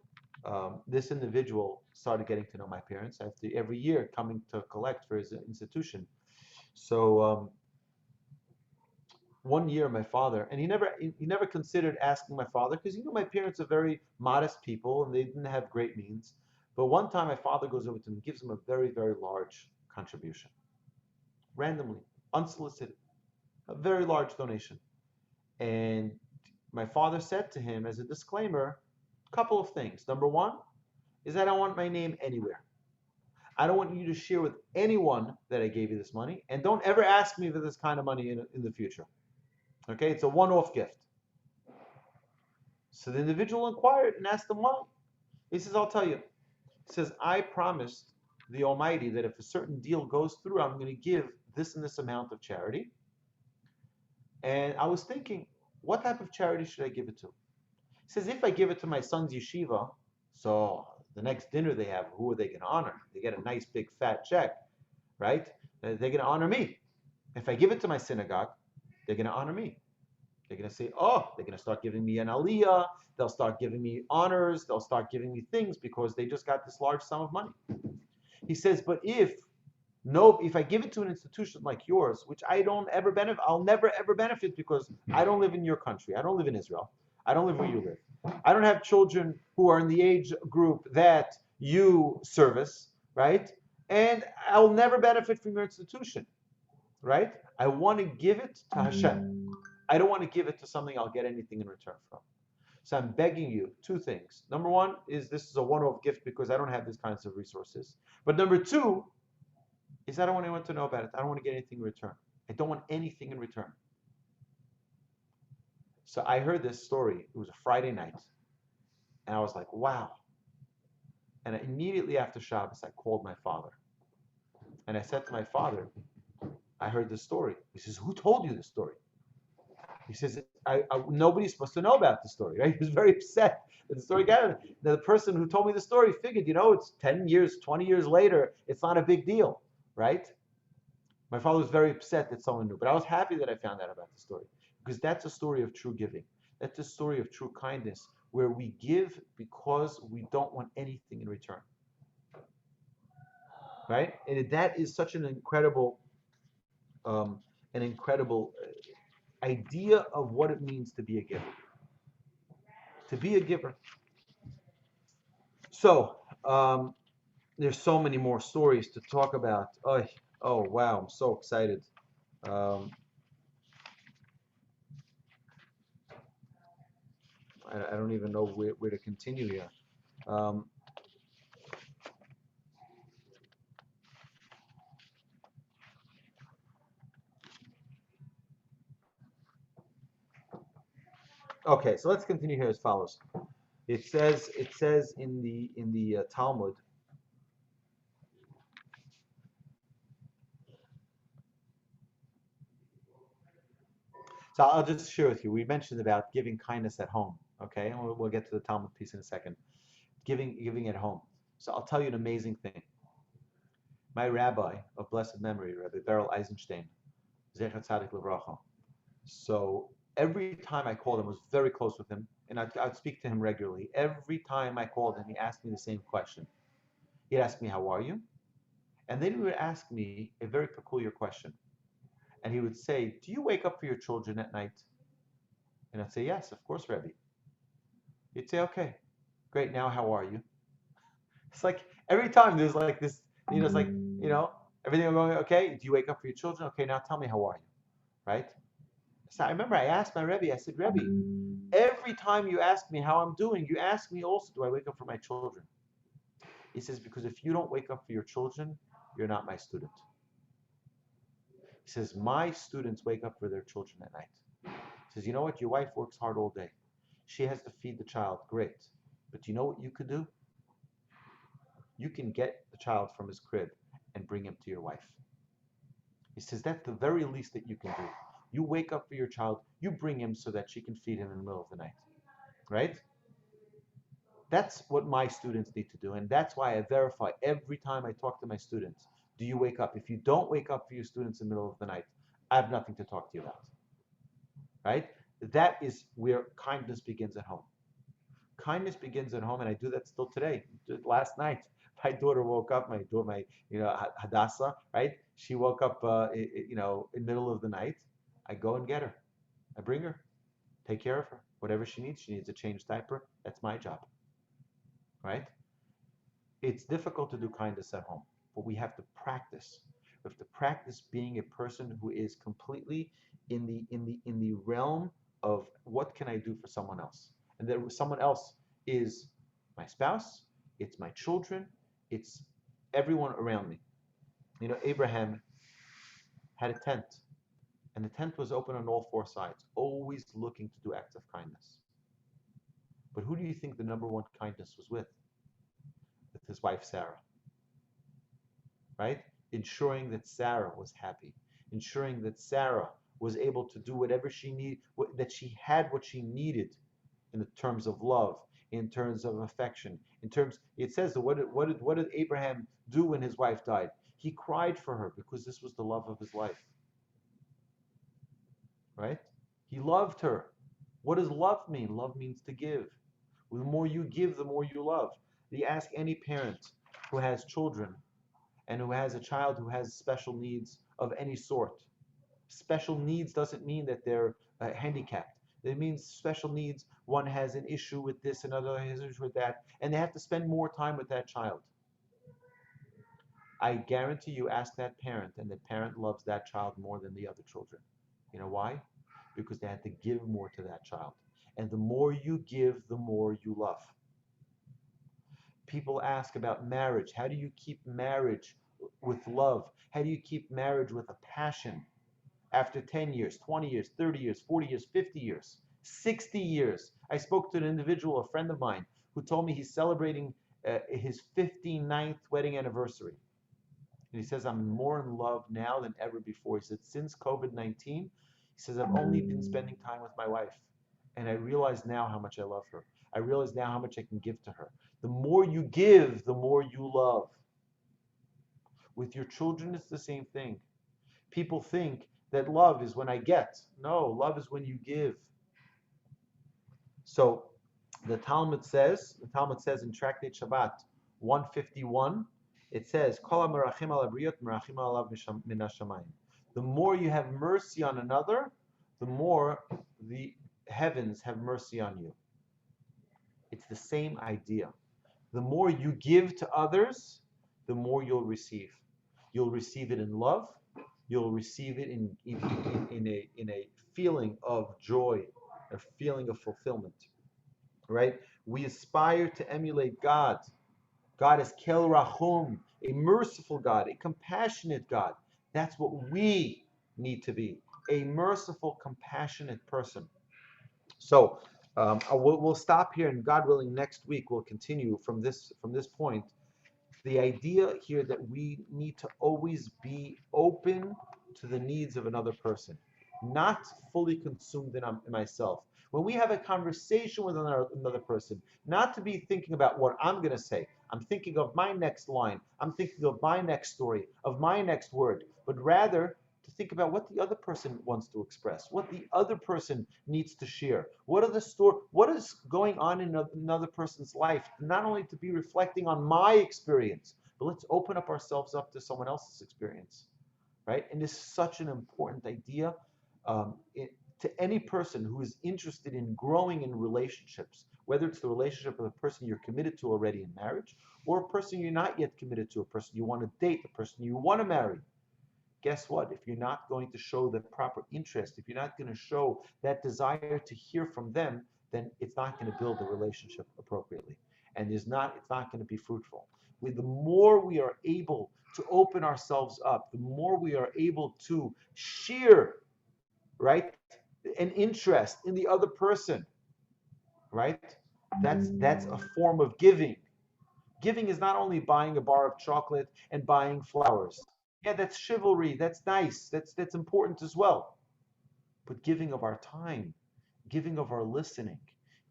Speaker 1: this individual started getting to know my parents after every year coming to collect for his institution. So one year, my father, and he never considered asking my father because my parents are very modest people and they didn't have great means. But one time, my father goes over to him and gives him a very, very large contribution, randomly, unsolicited, a very large donation. And my father said to him as a disclaimer, a couple of things. Number one is I don't want my name anywhere. I don't want you to share with anyone that I gave you this money, and don't ever ask me for this kind of money in the future. Okay, it's a one-off gift. So the individual inquired and asked him why. He says, I'll tell you. He says, I promised the Almighty that if a certain deal goes through, I'm going to give this and this amount of charity. And I was thinking, what type of charity should I give it to? He says, if I give it to my son's yeshiva, so the next dinner they have, who are they going to honor? They get a nice big fat check, right? They're going to honor me. If I give it to my synagogue, they're going to honor me. They're going to say, oh, they're going to start giving me an aliyah. They'll start giving me honors. They'll start giving me things because they just got this large sum of money. He says, but if I give it to an institution like yours, which I don't ever benefit, I'll never ever benefit because I don't live in your country. I don't live in Israel. I don't live where you live. I don't have children who are in the age group that you service, right? And I'll never benefit from your institution, right? I want to give it to Hashem. I don't want to give it to something I'll get anything in return from. So I'm begging you two things. Number one is this is a one-off gift because I don't have these kinds of resources. But number two is I don't want anyone to know about it. I don't want to get anything in return. I don't want anything in return. So I heard this story. It was a Friday night. And I was like, wow. And immediately after Shabbos, I called my father. And I said to my father, I heard this story. He says, who told you this story? He says, nobody's supposed to know about the story, right? He was very upset that the story got out. Now, the person who told me the story figured, it's 10 years, 20 years later, it's not a big deal, right? My father was very upset that someone knew, but I was happy that I found out about the story because that's a story of true giving. That's a story of true kindness where we give because we don't want anything in return, right? And that is such an incredible idea of what it means to be a giver. To be a giver. So, there's so many more stories to talk about. Oh wow, I'm so excited. I don't even know where to continue here. Okay, so let's continue here as follows. It says in the Talmud. So I'll just share with you. We mentioned about giving kindness at home. Okay, and we'll get to the Talmud piece in a second. Giving at home. So I'll tell you an amazing thing. My rabbi of blessed memory, Rabbi Beryl Eisenstein, Zecher Tzadik Livracha. So every time I called him, I was very close with him, and I'd speak to him regularly. Every time I called him, he asked me the same question. He'd ask me, how are you? And then he would ask me a very peculiar question. And he would say, do you wake up for your children at night? And I'd say, yes, of course, Rabbi. He'd say, okay, great, now how are you? It's like every time there's like this, it's like, everything going okay? Do you wake up for your children? Okay, now tell me how are you, right? So I remember I asked my Rebbe, I said, Rebbe, every time you ask me how I'm doing, you ask me also, do I wake up for my children? He says, because if you don't wake up for your children, you're not my student. He says, my students wake up for their children at night. He says, you know what? Your wife works hard all day. She has to feed the child. Great. But you know what you could do? You can get the child from his crib and bring him to your wife. He says, that's the very least that you can do. You wake up for your child, you bring him so that she can feed him in the middle of the night. Right? That's what my students need to do. And that's why I verify every time I talk to my students. Do you wake up? If you don't wake up for your students in the middle of the night, I have nothing to talk to you about. Right? That is where kindness begins at home. Kindness begins at home, and I do that still today. Last night, my daughter woke up. Hadassah, right? She woke up, in the middle of the night. I go and get her. I bring her, take care of her. Whatever she needs a changed diaper. That's my job, right? It's difficult to do kindness at home, but we have to practice. We have to practice being a person who is completely in the realm of what can I do for someone else, and that someone else is my spouse, it's my children, it's everyone around me. Abraham had a tent, and the tent was open on all four sides, always looking to do acts of kindness. But who do you think the number one kindness was with? With his wife Sarah, right? Ensuring that Sarah was happy, ensuring that Sarah was able to do whatever she needed, that she had what she needed in the terms of love, in terms of affection, it says that what did Abraham do when his wife died? He cried for her because this was the love of his life, right? He loved her. What does love mean? Love means to give. The more you give, the more you love. You ask any parent who has children and who has a child who has special needs of any sort. Special needs doesn't mean that they're handicapped. It means special needs, one has an issue with this, another has an issue with that, and they have to spend more time with that child. I guarantee you ask that parent, and the parent loves that child more than the other children. You know why? Because they had to give more to that child. And the more you give, the more you love. People ask about marriage. How do you keep marriage with love? How do you keep marriage with a passion? After 10 years, 20 years, 30 years, 40 years, 50 years, 60 years. I spoke to an individual, a friend of mine, who told me he's celebrating his 59th wedding anniversary. And he says, I'm more in love now than ever before. He said, since COVID-19, he says, I've only been spending time with my wife. And I realize now how much I love her. I realize now how much I can give to her. The more you give, the more you love. With your children, it's the same thing. People think that love is when I get. No, love is when you give. So the Talmud says in Tractate Shabbat 151, it says, the more you have mercy on another, the more the heavens have mercy on you. It's the same idea. The more you give to others, the more you'll receive. You'll receive it in love. You'll receive it in a feeling of joy, a feeling of fulfillment. Right? We aspire to emulate God. God is Kel Rachum, a merciful God, a compassionate God. That's what we need to be, a merciful, compassionate person. So we'll stop here, and God willing, next week we'll continue from this point. The idea here that we need to always be open to the needs of another person, not fully consumed in myself. When we have a conversation with another person, not to be thinking about what I'm going to say. I'm thinking of my next line. I'm thinking of my next story, of my next word, but rather to think about what the other person wants to express, what the other person needs to share. What is going on in another person's life? Not only to be reflecting on my experience, but let's open up ourselves up to someone else's experience, right? And this is such an important idea to any person who is interested in growing in relationships, whether it's the relationship with a person you're committed to already in marriage, or a person you're not yet committed to, a person you want to date, a person you want to marry. guess what? If you're not going to show the proper interest, if you're not going to show that desire to hear from them, then it's not going to build the relationship appropriately. And it's not going to be fruitful. The more we are able to open ourselves up, the more we are able to share, right, an interest in the other person, right? That's a form of giving. Giving is not only buying a bar of chocolate and buying flowers. Yeah, that's chivalry. That's nice. That's important as well. But giving of our time, giving of our listening,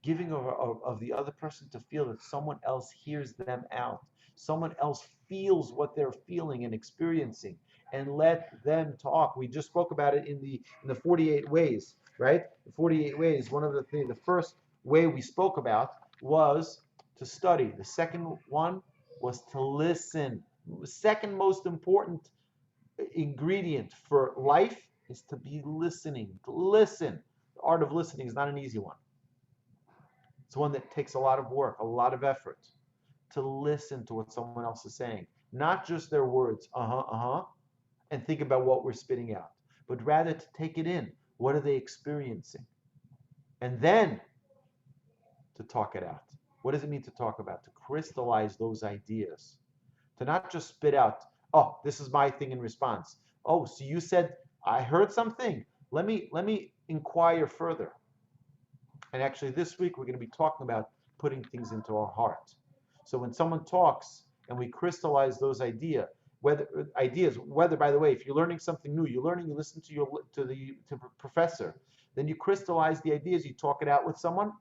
Speaker 1: giving of the other person to feel that someone else hears them out, someone else feels what they're feeling and experiencing, and let them talk. We just spoke about it in the 48 ways, right? The 48 ways. One of the things, the first way we spoke about was to study. The second one was to listen. The second most important ingredient for life is to be listening. To listen. The art of listening is not an easy one. It's one that takes a lot of work, a lot of effort to listen to what someone else is saying. Not just their words, and think about what we're spitting out, but rather to take it in. What are they experiencing? And then to talk it out. What does it mean to talk about? To crystallize those ideas. To not just spit out, oh, this is my thing in response. Oh, so you said I heard something. Let me inquire further. And actually this week we're going to be talking about putting things into our heart. So when someone talks and we crystallize those ideas, whether by the way, if you're learning something new, you listen to the professor, then you crystallize the ideas, you talk it out with someone,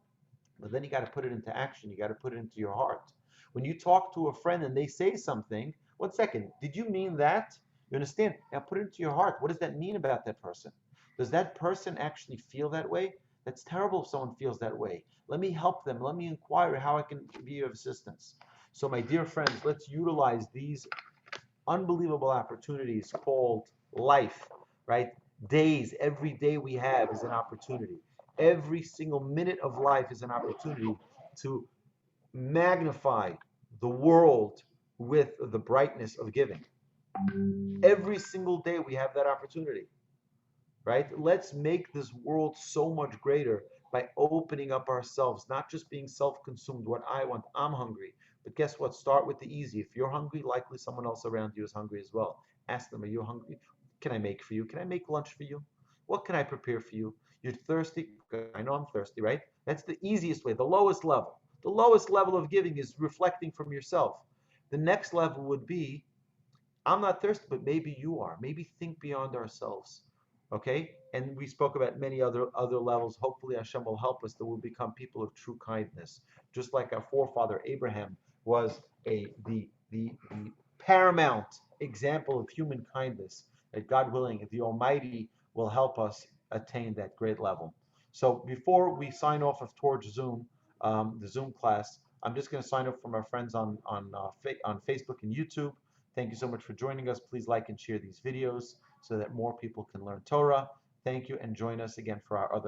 Speaker 1: but then you got to put it into action. You got to put it into your heart. When you talk to a friend and they say something, 1 second, did you mean that? You understand? Now put it into your heart. What does that mean about that person? Does that person actually feel that way? That's terrible if someone feels that way. Let me help them. Let me inquire how I can be of assistance. So my dear friends, let's utilize these unbelievable opportunities called life, right? Days, every day we have is an opportunity. Every single minute of life is an opportunity to magnify the world with the brightness of giving. Every single day we have that opportunity, right? Let's make this world so much greater by opening up ourselves, not just being self-consumed, what I want, I'm hungry. But guess what? Start with the easy. If you're hungry, likely someone else around you is hungry as well. Ask them, are you hungry? Can I make for you? Can I make lunch for you? What can I prepare for you? You're thirsty? I know I'm thirsty, right? That's the easiest way, the lowest level. The lowest level of giving is reflecting from yourself. The next level would be, I'm not thirsty, but maybe you are. Maybe think beyond ourselves. Okay? And we spoke about many other levels. Hopefully Hashem will help us that we'll become people of true kindness. Just like our forefather Abraham was the paramount example of human kindness. That God willing, the Almighty will help us attain that great level. So before we sign off of Torch Zoom, the Zoom class, I'm just going to sign up from our friends on Facebook and YouTube. Thank you so much for joining us. Please like and share these videos so that more people can learn Torah. Thank you, and join us again for our other